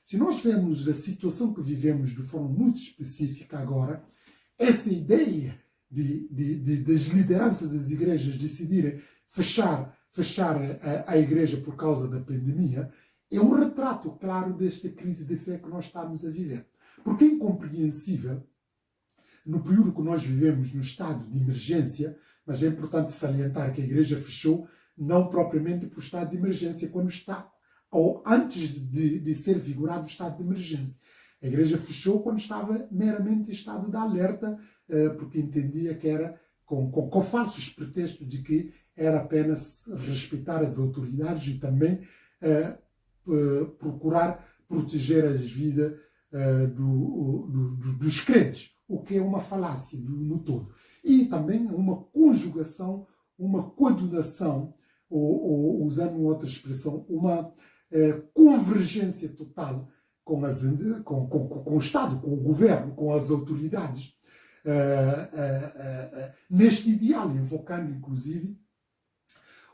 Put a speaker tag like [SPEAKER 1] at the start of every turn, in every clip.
[SPEAKER 1] se nós vemos a situação que vivemos de forma muito específica agora, essa ideia das lideranças das igrejas decidirem fechar a igreja por causa da pandemia é um retrato claro desta crise de fé que nós estamos a viver. Porque é incompreensível, no período que nós vivemos no estado de emergência, mas é importante salientar que a igreja fechou não propriamente por estado de emergência, quando está, ou antes de ser vigorado o estado de emergência. A igreja fechou quando estava meramente em estado de alerta, porque entendia que era com falsos pretextos de que era apenas respeitar as autoridades e também procurar proteger as vidas dos crentes, o que é uma falácia no todo. E também uma conjugação, uma coadunação, ou usando outra expressão, uma convergência total com o Estado, com o governo, com as autoridades, neste ideal, invocando inclusive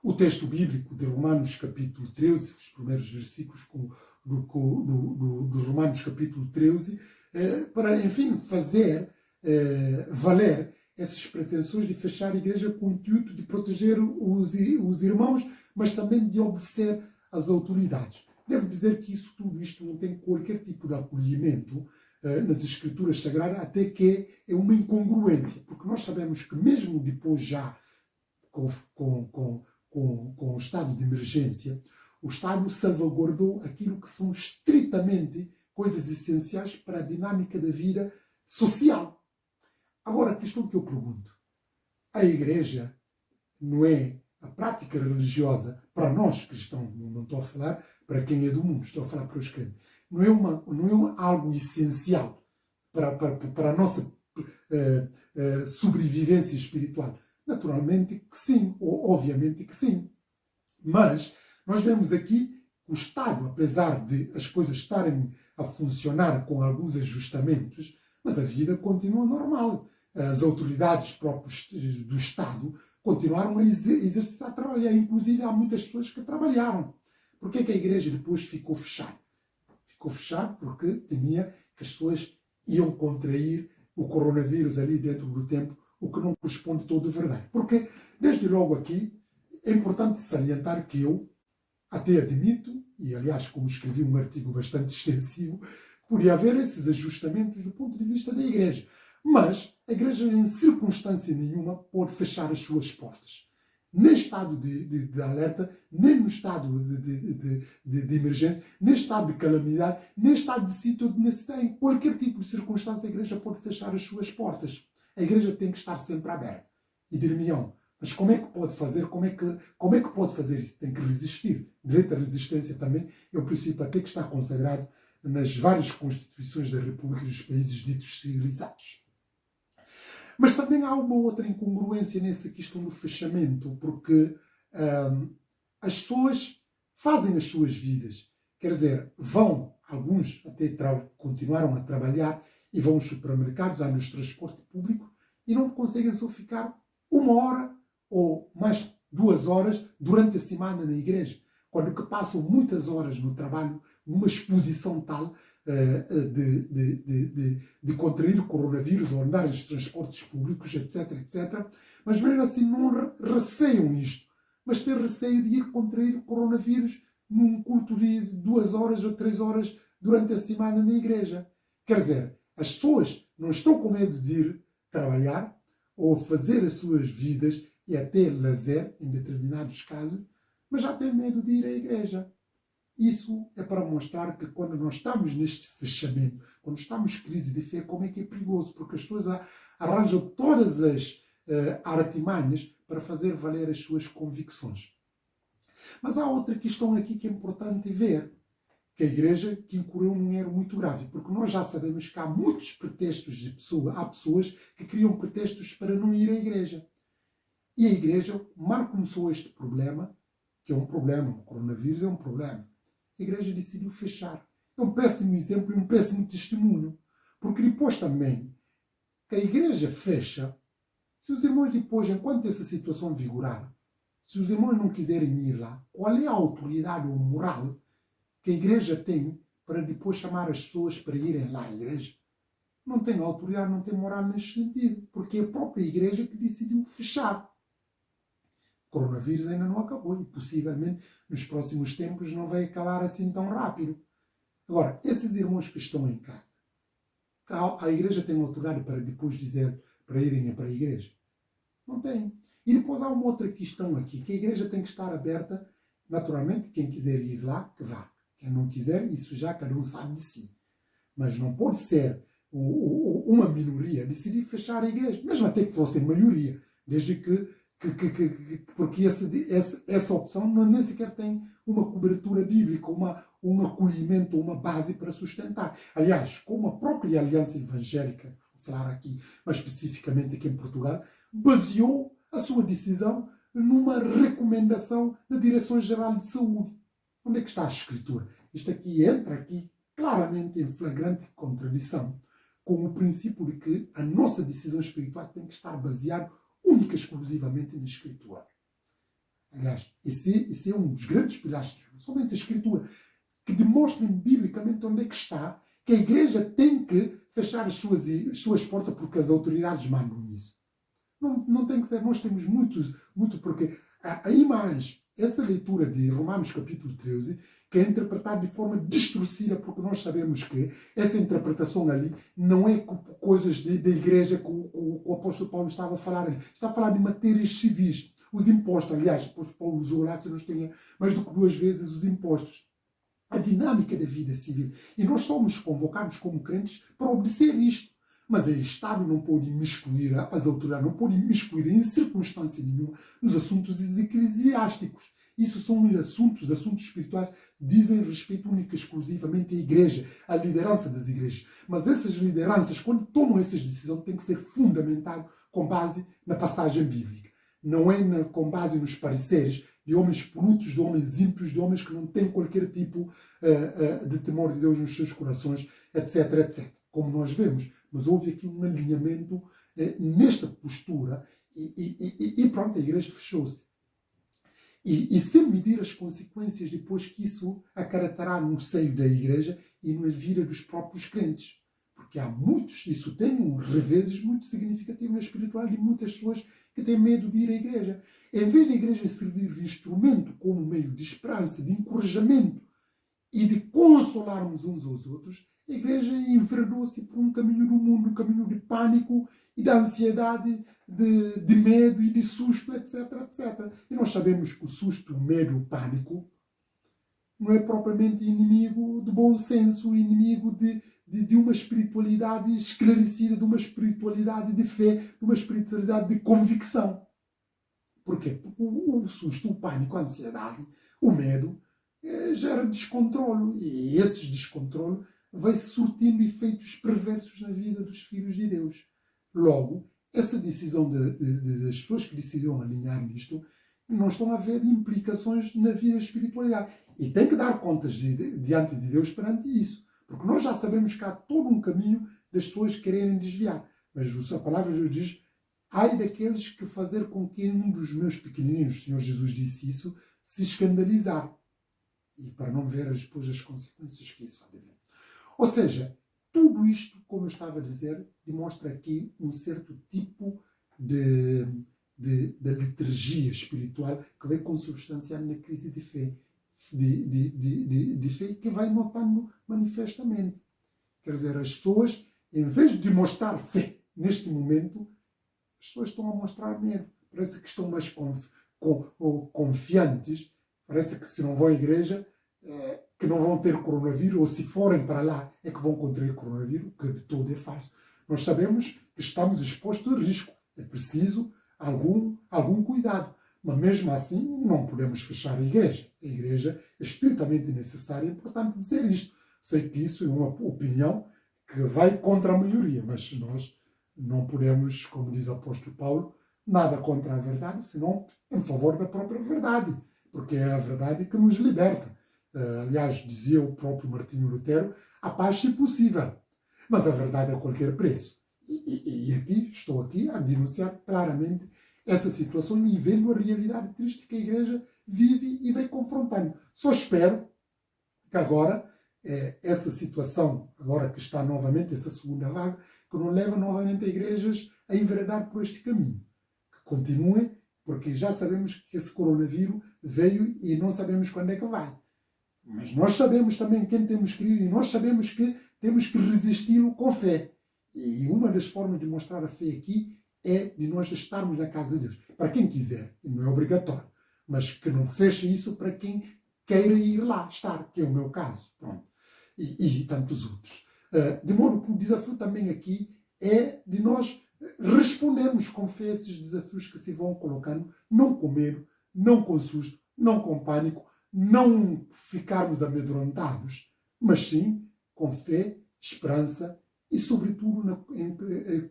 [SPEAKER 1] o texto bíblico de Romanos capítulo 13, os primeiros versículos do Romanos capítulo 13, para, enfim, fazer valer essas pretensões de fechar a igreja com o intuito de proteger os irmãos, mas também de obedecer às autoridades. Devo dizer que tudo isto não tem qualquer tipo de acolhimento nas Escrituras Sagradas, até que é uma incongruência, porque nós sabemos que mesmo depois já com o estado de emergência, o Estado salvaguardou aquilo que são estritamente coisas essenciais para a dinâmica da vida social. Agora, a questão que eu pergunto, a igreja não é a prática religiosa para nós cristãos, não estou a falar para quem é do mundo, estou a falar para os crentes, não é algo essencial para a nossa sobrevivência espiritual? Naturalmente que sim, ou obviamente que sim. Mas nós vemos aqui o Estado, apesar de as coisas estarem a funcionar com alguns ajustamentos, mas a vida continua normal. As autoridades próprias do Estado continuaram a exercitar trabalho. Inclusive, há muitas pessoas que trabalharam. Por que a igreja depois ficou fechada? Ficou fechada porque temia que as pessoas iam contrair o coronavírus ali dentro do tempo, o que não corresponde todo a verdade. Porque, desde logo aqui, é importante salientar que eu até admito, e aliás, como escrevi um artigo bastante extensivo, podia haver esses ajustamentos do ponto de vista da igreja. Mas a igreja, em circunstância nenhuma, pode fechar as suas portas. Nem estado de alerta, nem no estado de emergência, nem estado de calamidade, nem estado de sítio de necessidade. Em qualquer tipo de circunstância, a igreja pode fechar as suas portas. A igreja tem que estar sempre aberta. E dir-me-ão, mas como é que pode fazer? Como é que pode fazer isso? Tem que resistir. Direito à resistência também é um princípio até que está consagrado nas várias constituições da República e dos países ditos civilizados. Mas também há uma outra incongruência nessa questão do fechamento, porque as pessoas fazem as suas vidas. Quer dizer, alguns até continuaram a trabalhar e vão aos supermercados, andam no transporte público e não conseguem só ficar 1 hora ou mais 2 horas durante a semana na igreja, quando que passam muitas horas no trabalho, numa exposição tal de contrair o coronavírus ou andar nos transportes públicos, etc, etc. Mas mesmo assim não receiam isto, mas têm receio de ir contrair o coronavírus num culto de 2 horas ou 3 horas durante a semana na igreja. Quer dizer, as pessoas não estão com medo de ir trabalhar ou fazer as suas vidas e até lazer, em determinados casos, mas já têm medo de ir à igreja. Isso é para mostrar que quando nós estamos neste fechamento, quando estamos em crise de fé, como é que é perigoso, porque as pessoas arranjam todas as artimanhas para fazer valer as suas convicções. Mas há outra questão aqui que é importante ver, que a igreja que incorreu num erro muito grave, porque nós já sabemos que há muitos pretextos há pessoas que criam pretextos para não ir à igreja. E a igreja mal começou este problema, que é um problema, o coronavírus é um problema. A igreja decidiu fechar. É um péssimo exemplo e um péssimo testemunho. Porque depois também, que a igreja fecha, se os irmãos depois, enquanto essa situação vigorar, se os irmãos não quiserem ir lá, qual é a autoridade ou moral que a igreja tem para depois chamar as pessoas para irem lá à igreja. Não tem autoridade, não tem moral nesse sentido, porque é a própria igreja que decidiu fechar. O coronavírus ainda não acabou e possivelmente nos próximos tempos não vai acabar assim tão rápido. Agora, esses irmãos que estão em casa, a igreja tem autoridade para depois dizer para irem para a igreja? Não tem. E depois há uma outra questão aqui, que a igreja tem que estar aberta, naturalmente, quem quiser ir lá, que vá. Quem não quiser, isso já cada um sabe de si. Mas não pode ser uma minoria decidir fechar a igreja, mesmo até que fosse maioria, desde que porque essa opção nem sequer tem uma cobertura bíblica, um acolhimento, uma base para sustentar. Aliás, como a própria Aliança Evangélica, vou falar aqui, mas especificamente aqui em Portugal, baseou a sua decisão numa recomendação da Direção-Geral de Saúde. Onde é que está a Escritura? Isto aqui entra aqui claramente em flagrante contradição com o princípio de que a nossa decisão espiritual tem que estar baseada única e exclusivamente na Escritura. Aliás, esse é um dos grandes pilares, somente a Escritura, que demonstra biblicamente onde é que está, que a igreja tem que fechar as suas portas porque as autoridades mandam isso. Não tem que ser, nós temos muito porque a imagem, essa leitura de Romanos capítulo 13, que é interpretada de forma distorcida, porque nós sabemos que essa interpretação ali não é coisas da igreja que o apóstolo Paulo estava a falar ali. Está a falar de matérias civis. Os impostos, aliás, o apóstolo Paulo usou lá, se não tenha mais do que 2 vezes os impostos. A dinâmica da vida civil. E nós somos convocados como crentes para obedecer isto. Mas o Estado não pode imiscuir, as autoridades não podem imiscuir em circunstância nenhuma nos assuntos eclesiásticos. Isso são assuntos espirituais, dizem respeito única e exclusivamente à igreja, à liderança das igrejas. Mas essas lideranças, quando tomam essas decisões, têm que ser fundamentado com base na passagem bíblica. Não é com base nos pareceres de homens polutos, de homens ímpios, de homens que não têm qualquer tipo de temor de Deus nos seus corações, etc, etc. Como nós vemos. Mas houve aqui um alinhamento nesta postura e pronto, a igreja fechou-se. E sem medir as consequências depois que isso acarretará no seio da igreja e na vida dos próprios crentes. Porque há muitos, isso tem um reveses muito significativo na espiritualidade de muitas pessoas que têm medo de ir à igreja. Em vez da igreja servir de instrumento como meio de esperança, de encorajamento e de consolarmos uns aos outros, a igreja enveredou-se por um caminho do mundo, um caminho de pânico e de ansiedade, de medo e de susto, etc, etc. E nós sabemos que o susto, o medo, o pânico não é propriamente inimigo do bom senso, inimigo de uma espiritualidade esclarecida, de uma espiritualidade de fé, de uma espiritualidade de convicção. Porquê? Porque o susto, o pânico, a ansiedade, o medo gera descontrolo. E esses descontrolos vai surtindo efeitos perversos na vida dos filhos de Deus. Logo, essa decisão das pessoas que decidiram alinhar nisto não estão a ver implicações na vida espiritualidade. E tem que dar contas diante de Deus perante isso. Porque nós já sabemos que há todo um caminho das pessoas quererem desviar. Mas a palavra de Deus diz: ai daqueles que fazer com que um dos meus pequenininhos, o Senhor Jesus disse isso, se escandalizar. E para não ver depois as consequências que isso há de haver. Ou seja, tudo isto, como eu estava a dizer, demonstra aqui um certo tipo de liturgia espiritual que vai consubstanciar na crise de fé. De fé que vai notando manifestamente. Quer dizer, as pessoas, em vez de mostrar fé neste momento, as pessoas estão a mostrar medo. Parece que estão mais confiantes. Parece que se não vão à igreja, que não vão ter coronavírus, ou se forem para lá, é que vão contrair coronavírus, que de todo é falso. Nós sabemos que estamos expostos a risco. É preciso algum cuidado. Mas mesmo assim, não podemos fechar a igreja. A igreja é estritamente necessária, é importante dizer isto. Sei que isso é uma opinião que vai contra a maioria, mas nós não podemos, como diz o apóstolo Paulo, nada contra a verdade, senão em favor da própria verdade, porque é a verdade que nos liberta. Aliás, dizia o próprio Martinho Lutero, a paz se possível, mas a verdade a qualquer preço. E estou aqui a denunciar claramente essa situação e vendo a realidade triste que a igreja vive e vem confrontando. Só espero que agora essa situação, agora que está novamente essa segunda vaga, que não leva novamente igrejas a enveredar por este caminho. Que continuem, porque já sabemos que esse coronavírus veio e não sabemos quando é que vai. Mas nós sabemos também quem temos que ir e nós sabemos que temos que resisti-lo com fé. E uma das formas de mostrar a fé aqui é de nós estarmos na casa de Deus. Para quem quiser, e não é obrigatório, mas que não feche isso para quem queira ir lá estar, que é o meu caso. Pronto. E tantos outros. De modo que o desafio também aqui é de nós respondermos com fé a esses desafios que se vão colocando, não com medo, não com susto, não com pânico, não ficarmos amedrontados, mas sim com fé, esperança e, sobretudo,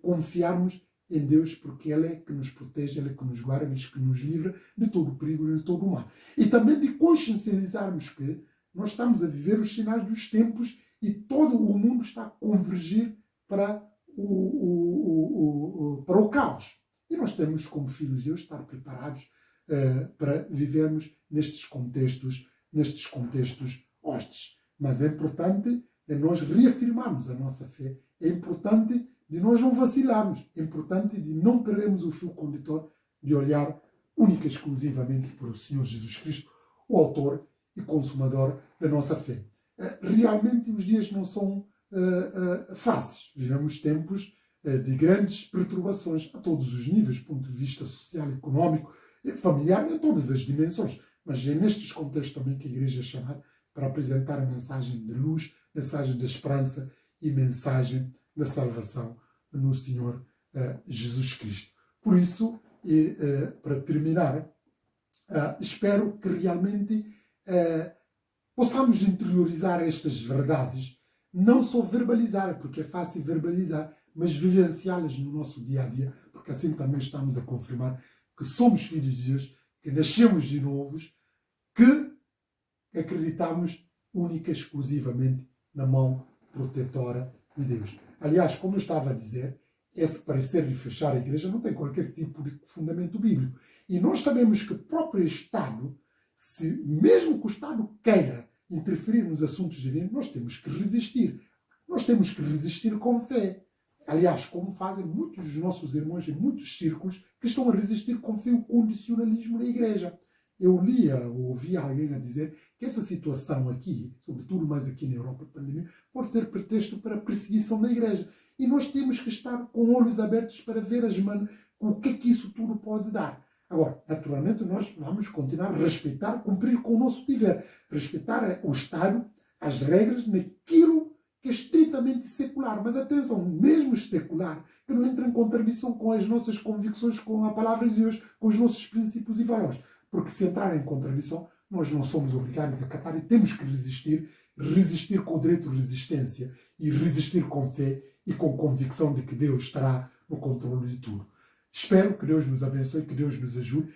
[SPEAKER 1] confiarmos em Deus, porque Ele é que nos protege, Ele é que nos guarda, Ele é que nos livra de todo o perigo e de todo o mal. E também de consciencializarmos que nós estamos a viver os sinais dos tempos e todo o mundo está a convergir para o caos. E nós temos, como filhos de Deus, estar preparados para vivermos nestes contextos hostes. Mas é importante nós reafirmarmos a nossa fé. É importante de nós não vacilarmos. É importante de não perdermos o fio condutor de olhar única e exclusivamente para o Senhor Jesus Cristo, o autor e consumador da nossa fé. Realmente os dias não são fáceis. Vivemos tempos de grandes perturbações a todos os níveis, do ponto de vista social, económico, familiar, em todas as dimensões. Mas é nestes contextos também que a Igreja é chamada para apresentar a mensagem de luz, mensagem da esperança e mensagem da salvação no Senhor Jesus Cristo. Por isso, para terminar, espero que realmente possamos interiorizar estas verdades, não só verbalizar, porque é fácil verbalizar, mas vivenciá-las no nosso dia a dia, porque assim também estamos a confirmar que somos filhos de Deus, que nascemos de novos, que acreditamos única e exclusivamente na mão protetora de Deus. Aliás, como eu estava a dizer, esse parecer de fechar a igreja não tem qualquer tipo de fundamento bíblico. E nós sabemos que o próprio Estado, mesmo que o Estado queira interferir nos assuntos divinos, nós temos que resistir. Nós temos que resistir com fé. Aliás, como fazem muitos dos nossos irmãos em muitos círculos que estão a resistir com fé o condicionalismo da igreja. Eu lia ou ouvia alguém a dizer que essa situação aqui, sobretudo mais aqui na Europa, a pandemia, pode ser pretexto para a perseguição da igreja. E nós temos que estar com olhos abertos para ver o que é que isso tudo pode dar. Agora, naturalmente, nós vamos continuar a respeitar, cumprir com o nosso dever. Respeitar o Estado, as regras, naquilo que é estritamente secular. Mas atenção, mesmo secular, que não entra em contradição com as nossas convicções, com a palavra de Deus, com os nossos princípios e valores. Porque se entrar em contradição, nós não somos obrigados a acatar e temos que resistir com o direito de resistência e resistir com fé e com convicção de que Deus estará no controle de tudo. Espero que Deus nos abençoe, que Deus nos ajude,